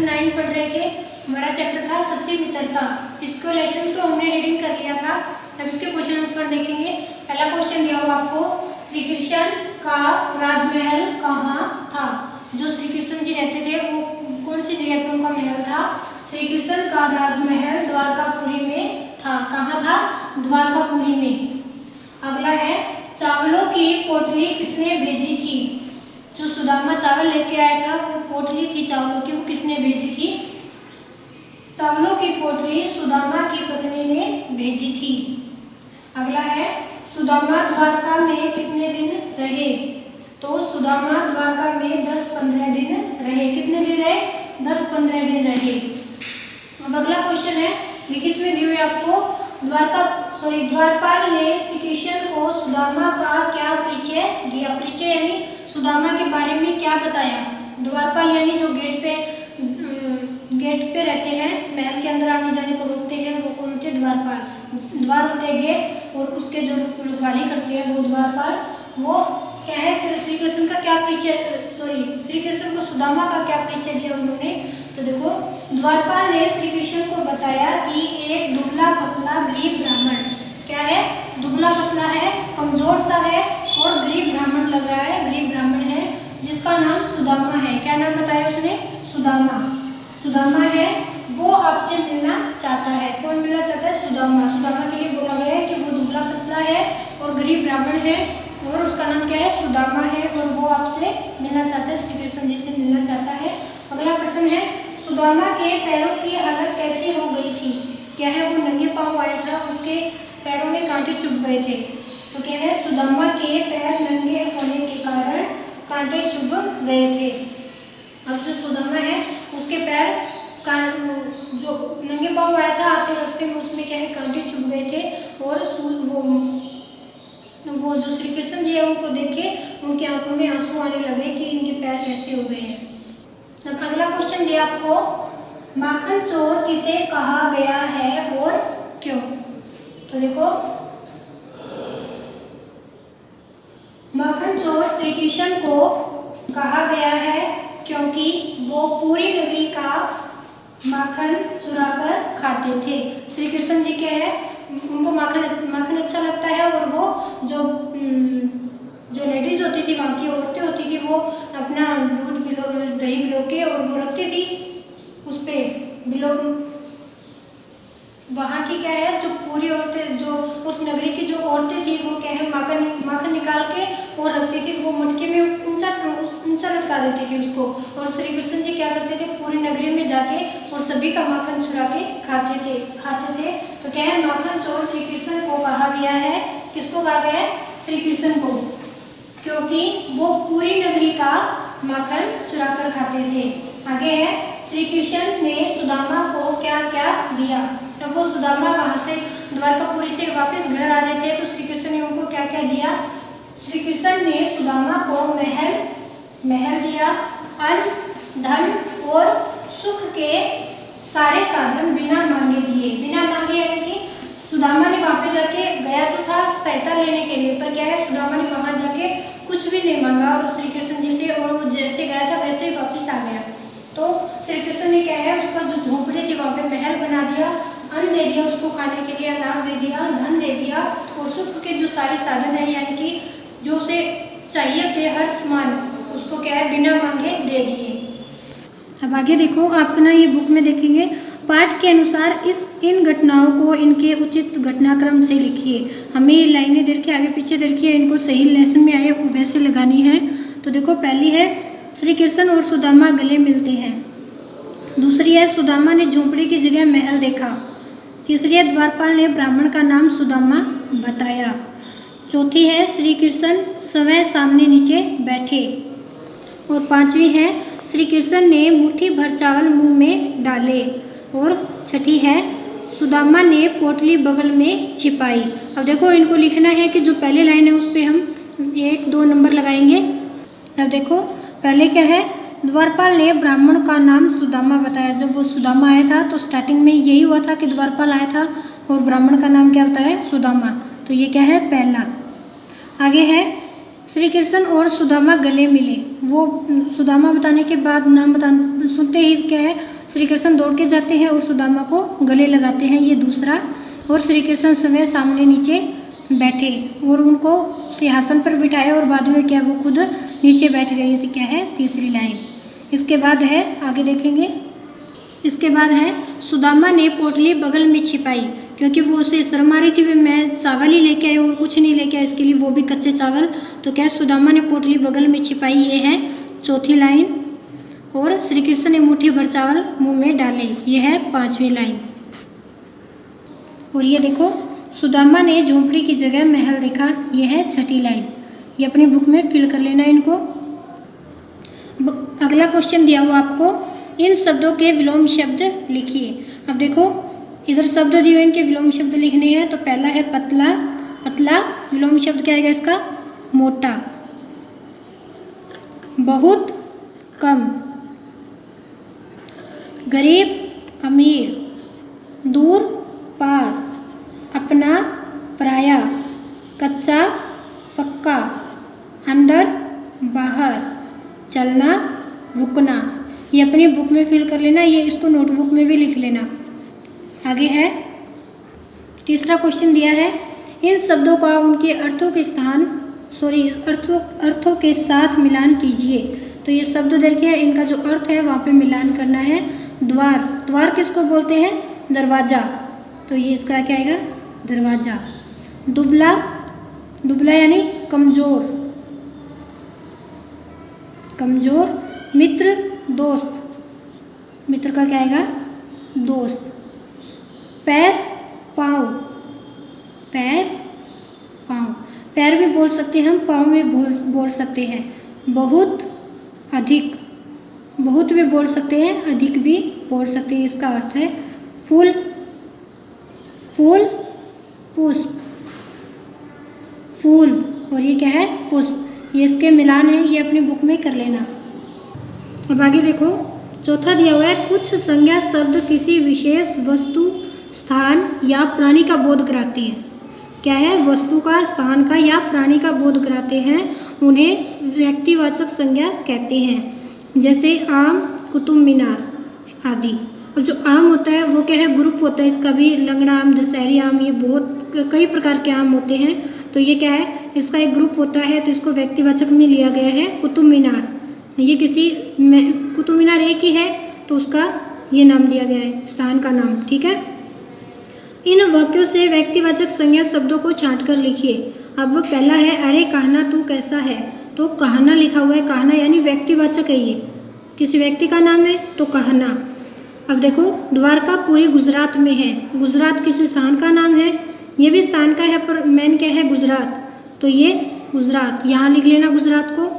9 पढ़ रहे थे। हमारा चैप्टर था सच्ची मित्रता। इसको लेसन को हमने रीडिंग कर लिया था। अब इसके क्वेश्चन आंसर देखेंगे। पहला क्वेश्चन दिया हुआ आपको, श्री कृष्ण का राजमहल कहाँ था। जो श्री कृष्ण जी रहते थे वो कौन सी जगह पर उनका महल था। श्री कृष्ण का राजमहल द्वारकापुरी में था। कहाँ था? द्वारकापुरी में। अगला है, चावलों की पोटली किसने भेजी थी। जो सुदामा चावल लेके आया था वो पोटली थी चावलों की, वो किसने भेजी थी। चावलों की पोटली सुदामा की पत्नी ने भेजी थी। अगला है, सुदामा द्वारका में कितने दिन रहे। तो सुदामा द्वारका में 10-15 दिन रहे। कितने दिन रहे? 10-15 दिन रहे। अब अगला क्वेश्चन है, लिखित में दी हुई आपको, द्वारपाल ने श्री कृष्ण को सुदामा का क्या परिचय दिया। परिचय यानी सुदामा के बारे में क्या बताया। द्वारपाल यानी जो गेट पे रहते हैं, महल के अंदर आने जाने को रोकते हैं, वो कौन होते हैं? द्वारपाल। द्वार होते हैं गेट, और उसके जो रखवाली करते हैं वो द्वारपाल। वो क्या है, श्री कृष्ण का क्या परिचय, श्री कृष्ण को सुदामा का क्या परिचय दिया उन्होंने। तो देखो, द्वारपाल ने श्री कृष्ण को बताया कि एक दुबला पतला गरीब ब्राह्मण, क्या है? दुबला पतला है, कमजोर सा है और गरीब ब्राह्मण लग रहा है, गरीब ब्राह्मण है, जिसका नाम सुदामा है। क्या नाम बताया उसने? सुदामा। सुदामा है, वो आपसे मिलना चाहता है। कौन मिलना चाहता है? सुदामा। सुदामा के लिए बोला गया है कि वो दुबला पतला है और गरीब ब्राह्मण है, और उसका नाम क्या है? सुदामा है, और वो आपसे मिलना चाहता है, श्री कृष्ण जी से मिलना चाहता है। अगला प्रश्न है, सुदामा के पैरों की हालत कैसी हो गई थी। क्या है? वो नंगे पांव आया था, उसके पैरों में कांटे चुभ गए थे। तो क्या है? सुदामा के पैर नंगे होने के कारण कांटे चुभ गए थे। अब जो सुदामा है उसके पैर जो नंगे पांव आया था आते रास्ते में, उसमें क्या है? कांटे चुभ गए थे, और वो जो श्री कृष्ण जी है उनको देख के उनकी आंखों में आंसू आने लगे कि इनके पैर कैसे हो गए हैं। अब अगला क्वेश्चन दिया आपको, माखन चोर किसे कहा गया है और क्यों। तो देखो, माखन चोर श्री कृष्ण को कहा गया है क्योंकि वो पूरी नगरी का माखन चुरा कर खाते थे। श्री कृष्ण जी क्या है, उनको माखन अच्छा लगता है, और वो जो लेडीज होती थी, वहाँ की औरतें होती थी, वो अपना दूध दही भिगो के और वो रखती थी उस पर वहाँ की क्या है, जो पूरी औरतें, जो उस नगरी की जो औरतें थी, वो क्या है, माखन निकाल के और रखती थी। वो मटके में ऊंचा लटका देती थी उसको, और श्री कृष्ण जी क्या करते थे, पूरी नगरी में जाके और सभी का माखन चुरा के खाते थे। तो क्या है, माखन चोर श्री कृष्ण को कहा गया है। किसको कहा गया है? श्री कृष्ण को, क्योंकि वो पूरी नगरी का माखन चुरा कर खाते थे। आगे है, श्री कृष्ण ने सुदामा को क्या क्या दिया। जब वो सुदामा वहाँ से द्वारकापुरी से वापस घर आ रहे थे तो श्री कृष्ण ने उनको क्या क्या दिया। श्री कृष्ण ने सुदामा को महल दिया, अन्न धन और सुख के सारे साधन बिना मांगे दिए। बिना मांगे यानी कि सुदामा ने वहाँ पे जाके गया तो था सहायता लेने के लिए, पर क्या है, सुदामा ने वहाँ जाके कुछ भी नहीं मांगा और श्री कृष्ण जी से, और वो जैसे गया था वैसे ही वापस आ गया। तो श्री कृष्ण ने क्या है, उसका जो झोपड़ी थी वहाँ पे महल बना दिया, अन्न दे दिया उसको खाने के लिए, अनाज दे दिया, धन दे दिया, और सुख के जो सारे साधन है यानी कि जो उसे चाहिए थे हर सामान, उसको क्या है, बिना मांगे दे दिए। अब आगे देखो, आप ना ये बुक में देखेंगे, पाठ के अनुसार इन घटनाओं को इनके उचित घटनाक्रम से लिखिए। हमें ये लाइनें दे के आगे पीछे देखिए, इनको सही लेसन में आए वैसे लगानी है। तो देखो, पहली है श्री कृष्ण और सुदामा गले मिलते हैं। दूसरी है सुदामा ने झोंपड़ी की जगह महल देखा। तीसरी है द्वारपाल ने ब्राह्मण का नाम सुदामा बताया। चौथी है श्री कृष्ण स्वयं सामने नीचे बैठे। और पांचवी है श्री कृष्ण ने मुट्ठी भर चावल मुंह में डाले। और छठी है सुदामा ने पोटली बगल में छिपाई। अब देखो, इनको लिखना है कि जो पहली लाइन है उस पर हम 1-2 नंबर लगाएंगे। अब देखो, पहले क्या है, द्वारपाल ने ब्राह्मण का नाम सुदामा बताया। जब वो सुदामा आया था तो स्टार्टिंग में यही हुआ था कि द्वारपाल आया था और ब्राह्मण का नाम क्या बताया, सुदामा। तो ये क्या है, पहला। आगे है श्री कृष्ण और सुदामा गले मिले। वो सुदामा बताने के बाद नाम सुनते ही क्या है, श्री कृष्ण दौड़ के जाते हैं और सुदामा को गले लगाते हैं, ये दूसरा। और श्री कृष्ण समय सामने नीचे बैठे और उनको सिंहासन पर बिठाया और बाद में क्या वो खुद नीचे बैठ गए, तो क्या है तीसरी लाइन। इसके बाद है, आगे देखेंगे, इसके बाद है सुदामा ने पोटली बगल में छिपाई, क्योंकि वो उसे शर्म आ रही थी, मैं चावल ही लेके आई और कुछ नहीं लेके आई, इसके लिए वो भी कच्चे चावल। तो क्या सुदामा ने पोटली बगल में छिपाई, ये है चौथी लाइन। और श्री कृष्ण ने मुट्ठी भर चावल मुंह में डाले, ये है पांचवी लाइन। और ये देखो सुदामा ने झोंपड़ी की जगह महल देखा, ये है छठी लाइन। ये अपनी बुक में फिल कर लेना इनको। अगला क्वेश्चन दिया हुआ आपको, इन शब्दों के विलोम शब्द लिखिए। अब देखो इधर शब्द दिए हुए, इनके विलोम शब्द लिखने हैं। तो पहला है पतला, पतला विलोम शब्द क्या आएगा इसका, मोटा। बहुत कम, गरीब अमीर, दूर पास, अपना पराया, कच्चा पक्का, अंदर बाहर, चलना रुकना। ये अपनी बुक में फिल कर लेना, ये इसको नोटबुक में भी लिख लेना। आगे है तीसरा क्वेश्चन दिया है, इन शब्दों का उनके अर्थों के अर्थों के साथ मिलान कीजिए। तो ये शब्द देखिए, इनका जो अर्थ है वहाँ पे मिलान करना है। द्वार, द्वार किसको बोलते हैं, दरवाजा, तो ये इसका क्या आएगा, दरवाजा। दुबला, दुबला यानी कमजोर, कमजोर। मित्र, दोस्त, मित्र का क्या आएगा, दोस्त। पैर, पाँव, पैर पाँव, पैर भी बोल सकते हैं हम, पाँव भी बोल सकते हैं। बहुत, अधिक, बहुत भी बोल सकते हैं, अधिक भी बोल सकते हैं। इसका अर्थ है फूल, फूल, पुष्प, फूल, और ये क्या है, पुष्प। ये इसके मिलान है, ये अपनी बुक में कर लेना। अब आगे देखो चौथा दिया हुआ है, कुछ संज्ञा शब्द किसी विशेष वस्तु, स्थान या प्राणी का बोध कराती है। क्या है, वस्तु का, स्थान का या प्राणी का बोध कराते हैं, उन्हें व्यक्तिवाचक संज्ञा कहते हैं। जैसे आम, कुतुब मीनार आदि। और जो आम होता है वो क्या है, ग्रुप होता है इसका भी, लंगड़ा आम, दशहरी आम, ये बहुत कई प्रकार के आम होते हैं। तो ये क्या है, इसका एक ग्रुप होता है, तो इसको व्यक्तिवाचक में लिया गया है। कुतुब मीनार, ये किसी कुतुब मीनार एक ही है तो उसका ये नाम दिया गया है, स्थान का नाम, ठीक है। इन वाक्यों से व्यक्तिवाचक संज्ञा शब्दों को छांट कर लिखिए। अब पहला है, अरे कहना तू कैसा है, तो कहना लिखा हुआ है, कहना यानी व्यक्तिवाचक है, ये किसी व्यक्ति का नाम है तो कहना। अब देखो द्वारका पूरी गुजरात में है, गुजरात किसी स्थान का नाम है, ये भी स्थान का है पर मेन क्या है, गुजरात, तो ये गुजरात, यहाँ लिख लेना गुजरात को।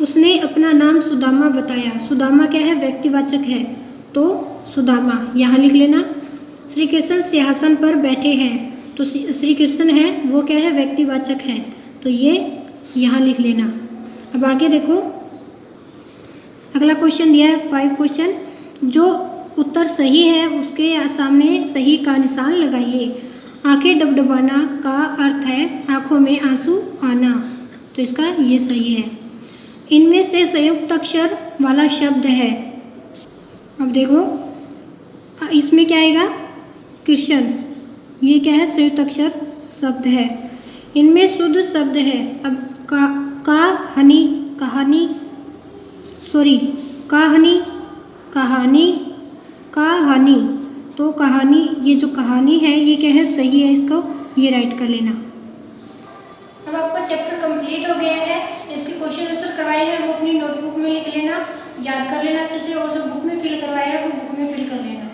उसने अपना नाम सुदामा बताया, सुदामा क्या है, व्यक्तिवाचक है, तो सुदामा यहाँ लिख लेना। श्री कृष्ण सिंहासन पर बैठे हैं, तो श्री कृष्ण है वो क्या है, व्यक्तिवाचक है, तो ये यहाँ लिख लेना। अब आगे देखो अगला क्वेश्चन दिया है 5 क्वेश्चन, जो उत्तर सही है उसके सामने सही का निशान लगाइए। आंखें डबडबाना का अर्थ है आंखों में आंसू आना, तो इसका ये सही है। इनमें से संयुक्त अक्षर वाला शब्द है। अब देखो इसमें क्या आएगा, कृष्ण, ये क्या है, संयुक्त अक्षर शब्द है। इनमें शुद्ध शब्द है। अब कहानी, कहानी, सॉरी कहानी, कहानी, कहानी, तो कहानी, ये जो कहानी है ये क्या है, सही है, इसको ये राइट कर लेना। अब आपका चैप्टर कंप्लीट हो गया है। इसके क्वेश्चन आंसर करवाए हैं वो अपनी नोटबुक में लिख लेना, याद कर लेना अच्छे से, और जो बुक में फिल करवाया है वो बुक में फिल कर लेना।